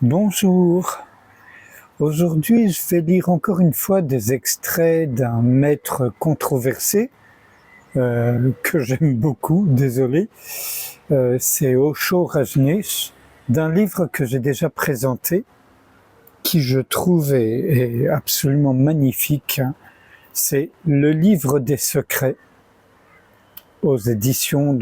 Bonjour. Aujourd'hui, je vais lire encore une fois des extraits d'un maître controversé que j'aime beaucoup, désolé. C'est Osho Rajneesh, d'un livre que j'ai déjà présenté, qui je trouve est absolument magnifique. C'est Le Livre des Secrets, aux éditions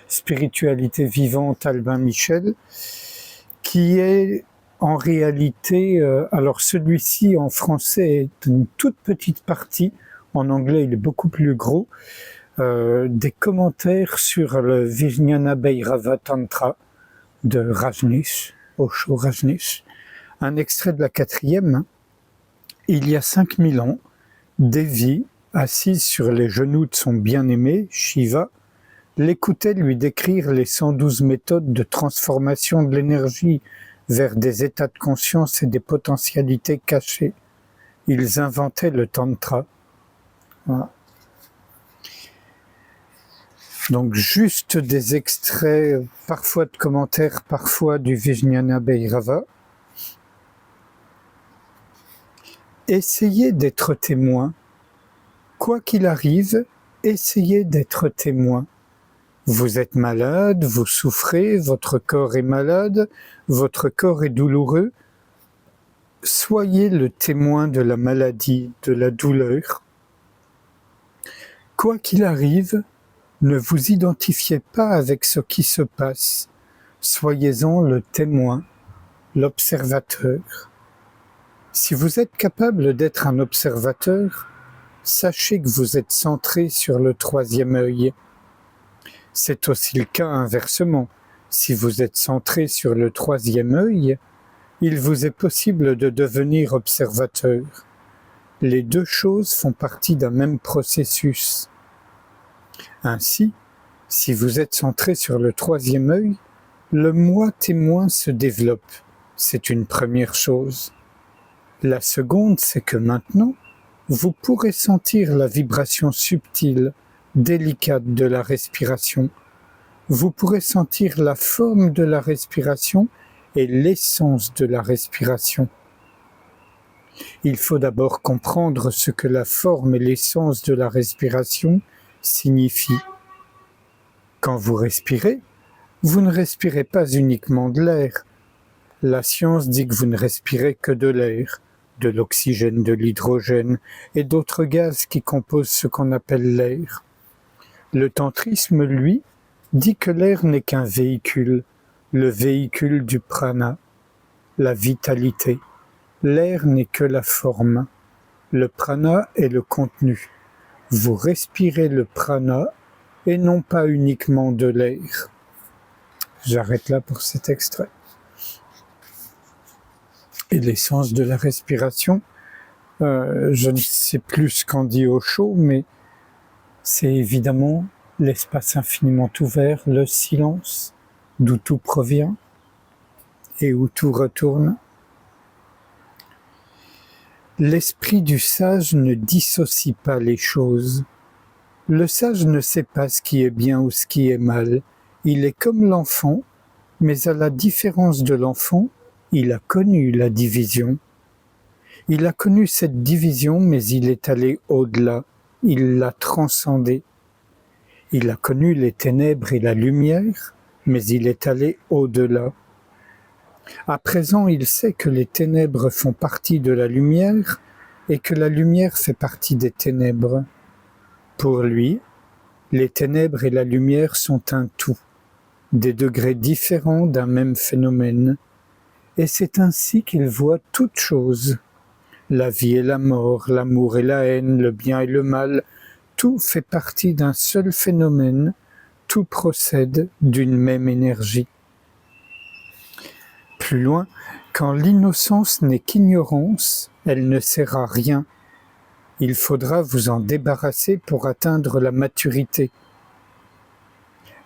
Spiritualité Vivante Albin Michel, qui est en réalité, alors celui-ci en français est une toute petite partie, en anglais il est beaucoup plus gros, des commentaires sur le Vijnana Bhairava Tantra de Rajneesh, Osho Rajneesh. Un extrait de la 4e. Il y a 5000 ans, Devi, assise sur les genoux de son bien-aimé, Shiva, l'écoutait lui décrire les 112 méthodes de transformation de l'énergie vers des états de conscience et des potentialités cachées. Ils inventaient le tantra. Voilà. Donc juste des extraits, parfois de commentaires, parfois du Vijnana Bhairava. Essayez d'être témoin. Quoi qu'il arrive, essayez d'être témoin. Vous êtes malade, vous souffrez, votre corps est malade, votre corps est douloureux. Soyez le témoin de la maladie, de la douleur. Quoi qu'il arrive, ne vous identifiez pas avec ce qui se passe. Soyez-en le témoin, l'observateur. Si vous êtes capable d'être un observateur, sachez que vous êtes centré sur le 3e œil. C'est aussi le cas inversement. Si vous êtes centré sur le 3e œil, il vous est possible de devenir observateur. Les deux choses font partie d'un même processus. Ainsi, si vous êtes centré sur le 3e œil, le moi témoin se développe. C'est une première chose. La seconde, c'est que maintenant, vous pourrez sentir la vibration subtile, délicate de la respiration. Vous pourrez sentir la forme de la respiration et l'essence de la respiration. Il faut d'abord comprendre ce que la forme et l'essence de la respiration signifient. Quand vous respirez, vous ne respirez pas uniquement de l'air. La science dit que vous ne respirez que de l'air, de l'oxygène, de l'hydrogène et d'autres gaz qui composent ce qu'on appelle l'air. Le tantrisme, lui, dit que l'air n'est qu'un véhicule, le véhicule du prana, la vitalité. L'air n'est que la forme. Le prana est le contenu. Vous respirez le prana et non pas uniquement de l'air. J'arrête là pour cet extrait. Et l'essence de la respiration, je ne sais plus ce qu'en dit Osho, mais c'est évidemment l'espace infiniment ouvert, le silence, d'où tout provient et où tout retourne. L'esprit du sage ne dissocie pas les choses. Le sage ne sait pas ce qui est bien ou ce qui est mal. Il est comme l'enfant, mais à la différence de l'enfant, il a connu la division. Il a connu cette division, mais il est allé au-delà. Il l'a transcendée. Il a connu les ténèbres et la lumière, mais il est allé au-delà. À présent, il sait que les ténèbres font partie de la lumière et que la lumière fait partie des ténèbres. Pour lui, les ténèbres et la lumière sont un tout, des degrés différents d'un même phénomène. Et c'est ainsi qu'il voit toutes choses. La vie et la mort, l'amour et la haine, le bien et le mal, tout fait partie d'un seul phénomène, tout procède d'une même énergie. Plus loin, quand l'innocence n'est qu'ignorance, elle ne sert à rien. Il faudra vous en débarrasser pour atteindre la maturité.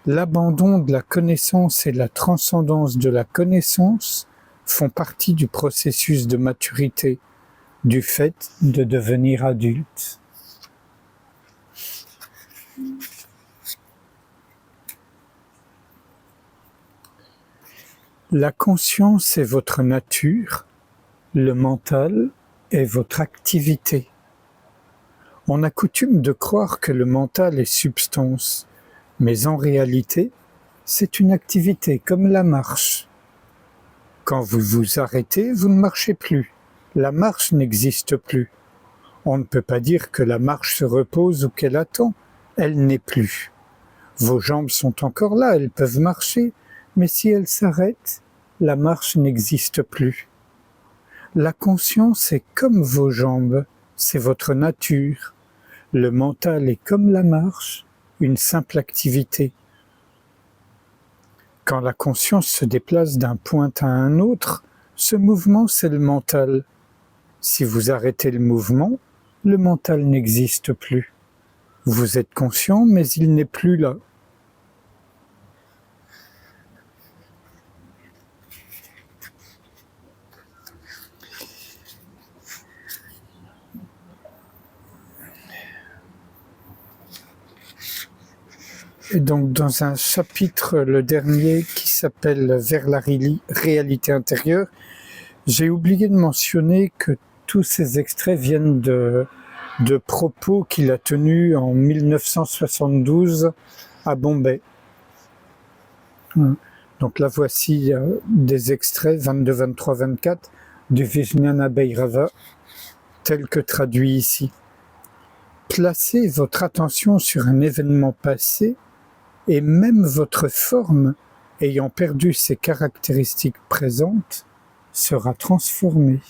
L'abandon de la connaissance et la transcendance de la connaissance font partie du processus de maturité, du fait de devenir adulte. La conscience est votre nature, le mental est votre activité. On a coutume de croire que le mental est substance, mais en réalité, c'est une activité comme la marche. Quand vous vous arrêtez, vous ne marchez plus. La marche n'existe plus. On ne peut pas dire que la marche se repose ou qu'elle attend. Elle n'est plus. Vos jambes sont encore là, elles peuvent marcher, mais si elles s'arrêtent, la marche n'existe plus. La conscience est comme vos jambes, c'est votre nature. Le mental est comme la marche, une simple activité. Quand la conscience se déplace d'un point à un autre, ce mouvement c'est le mental. Si vous arrêtez le mouvement, le mental n'existe plus. Vous êtes conscient, mais il n'est plus là. Et donc dans un chapitre, le dernier, qui s'appelle « Vers la réalité intérieure », j'ai oublié de mentionner que tous ces extraits viennent de propos qu'il a tenus en 1972 à Bombay. Donc là, voici des extraits 22, 23, 24 du Vijnana Bhairava, tel que traduit ici. Placez votre attention sur un événement passé et même votre forme, ayant perdu ses caractéristiques présentes, sera transformée.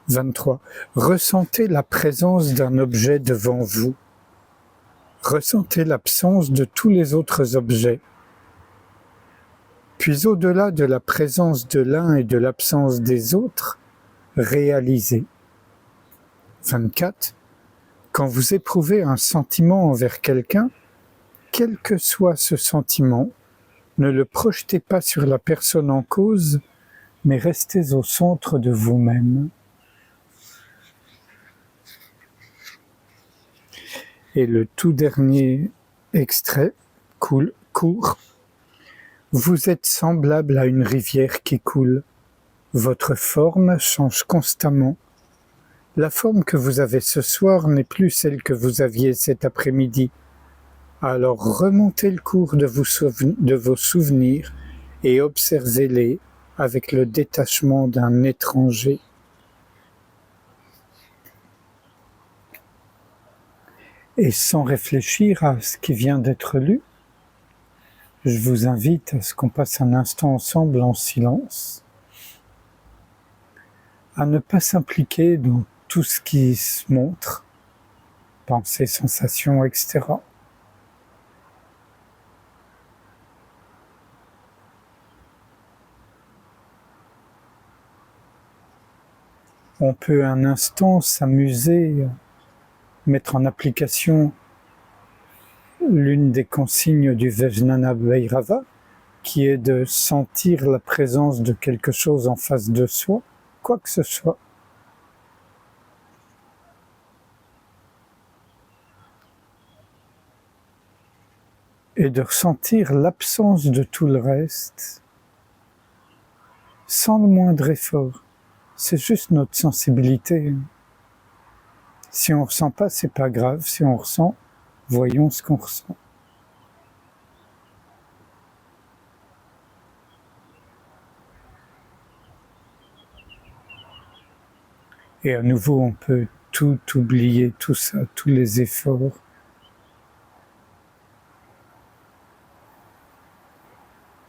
23. Ressentez la présence d'un objet devant vous. Ressentez l'absence de tous les autres objets. Puis au-delà de la présence de l'un et de l'absence des autres, réalisez. 24. Quand vous éprouvez un sentiment envers quelqu'un, quel que soit ce sentiment, ne le projetez pas sur la personne en cause, mais restez au centre de vous-même. Et le tout dernier extrait, court. Vous êtes semblable à une rivière qui coule. Votre forme change constamment. La forme que vous avez ce soir n'est plus celle que vous aviez cet après-midi. Alors remontez le cours de vos souvenirs et observez-les avec le détachement d'un étranger. Et sans réfléchir à ce qui vient d'être lu, je vous invite à ce qu'on passe un instant ensemble en silence, à ne pas s'impliquer dans tout ce qui se montre, pensées, sensations, etc. On peut un instant s'amuser, mettre en application l'une des consignes du Vijnana Bhairava, qui est de sentir la présence de quelque chose en face de soi, quoi que ce soit. Et de ressentir l'absence de tout le reste, sans le moindre effort. C'est juste notre sensibilité. Si on ne ressent pas, c'est pas grave. Si on ressent, voyons ce qu'on ressent. Et à nouveau, on peut tout oublier, tout ça, tous les efforts.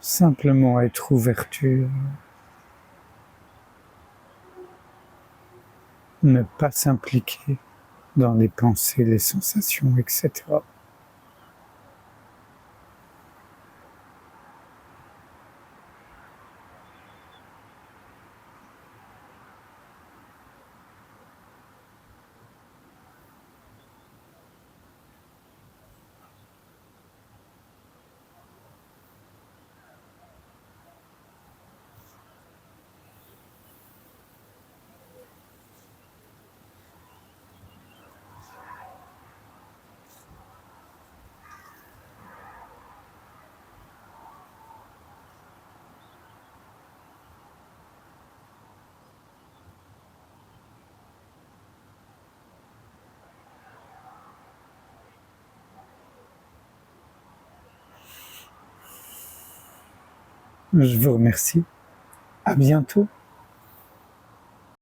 Simplement être ouverture. Ne pas s'impliquer dans les pensées, les sensations, etc. Je vous remercie. À bientôt.